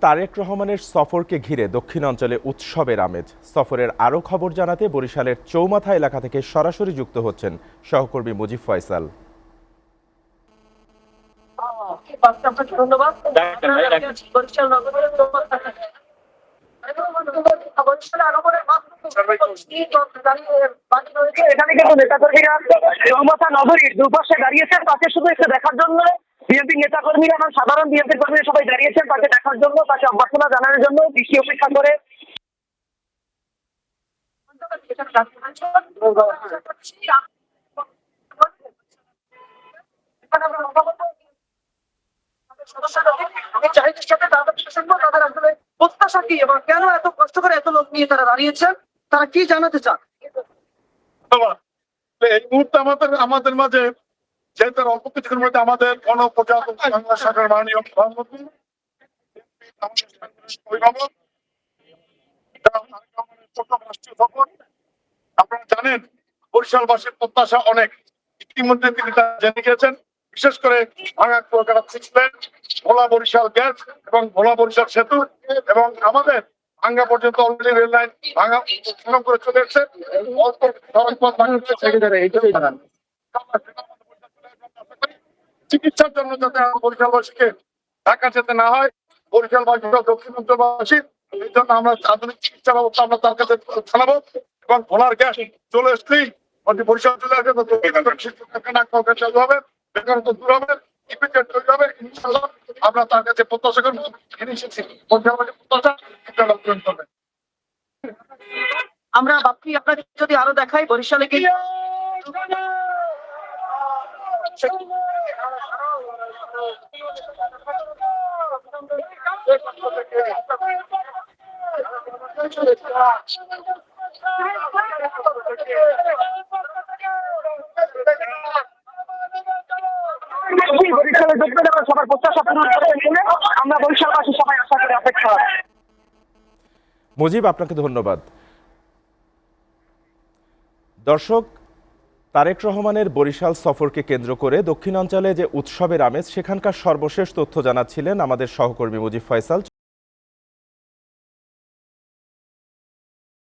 তারেক রহমানের সফরকে ঘিরে দক্ষিণাঞ্চলে উৎসবের আমেজ। সফরের আরও খবর জানাতে বরিশালের চৌমাথা এলাকা থেকে সরাসরি যুক্ত হচ্ছেন সহকর্মী মুজিব ফয়সাল। এখানে কিন্তু নেতাকর্মীরা চৌমাথা নগরীর দুপাশে দাঁড়িয়েছেন তাকে শুধু একটু দেখার জন্য। বিএনপি নেতাকর্মীরা এবং সাধারণ বিএনপি কর্মীরা সবাই দাঁড়িয়েছেন তাকে দেখার জন্য, তাকে অভ্যর্থনা জানানোর জন্য, দৃষ্টি উপেক্ষা করে। তাদের আসলে প্রত্যাশা কি এবং কেন এত কষ্ট করে এত লোক নিয়ে তারা দাঁড়িয়েছেন, তারা কি জানাতে চান? এই মুহূর্তে আমাদের মাঝে যেহেতু অল্প কিছুক্ষণের মধ্যে আমাদের গণপ্রজাতন্ত্রী বাংলাদেশ সরকারের মাননীয় প্রধানমন্ত্রী অভিভাবক রাষ্ট্রীয় সফর। আপনারা জানেন বরিশালবাসীর প্রত্যাশা অনেক, ইতিমধ্যে তিনি তা জেনে গিয়েছেন। বিশেষ করে ভাঙা কুয়াকাটা 6 লেন, ভোলা বরিশাল গ্যাস এবং ভোলা বরিশাল সেতু এবং আমাদের ভাঙ্গা পর্যন্ত অলরেডি রেল লাইন ভাঙা সুগম করে চলে এসেছে। চিকিৎসার জন্য যাতে বরিশালবাসীকে ঢাকা যেতে না হয়, বরিশালবাসী দক্ষিণাঞ্চলবাসী, এই জন্য আমরা আধুনিক চিকিৎসা ব্যবস্থা আমরা তার কাছে জানাবো এবং ভোলার গ্যাস চলে এসলেই বরিশাল চলে আসবে, চালু হবে, বেকারত্ব দূর হবে, ইপিজেড তৈরি হবে। ইনশাআল্লাহ আমরা তার কাছে প্রত্যাশা করবো বরিশালবাসী করবে। আমরা বাকি আপনাকে যদি আরো দেখাই, বরিশালে কি বরিশালে যোগদান এবং সবার প্রত্যাশা পূরণ করতে গেলে আমরা বরিশালবাসী সবাই আশা করে অপেক্ষা। মুজিব, আপনাকে ধন্যবাদ। দর্শক, তারেক রহমানের বরিশাল সফরকে কেন্দ্র করে দক্ষিণাঞ্চলে যে উৎসবের আমেজ, সেখানকার সর্বশেষ তথ্য জানাচ্ছিলেন আমাদের সহকর্মী মুজিব ফয়সাল।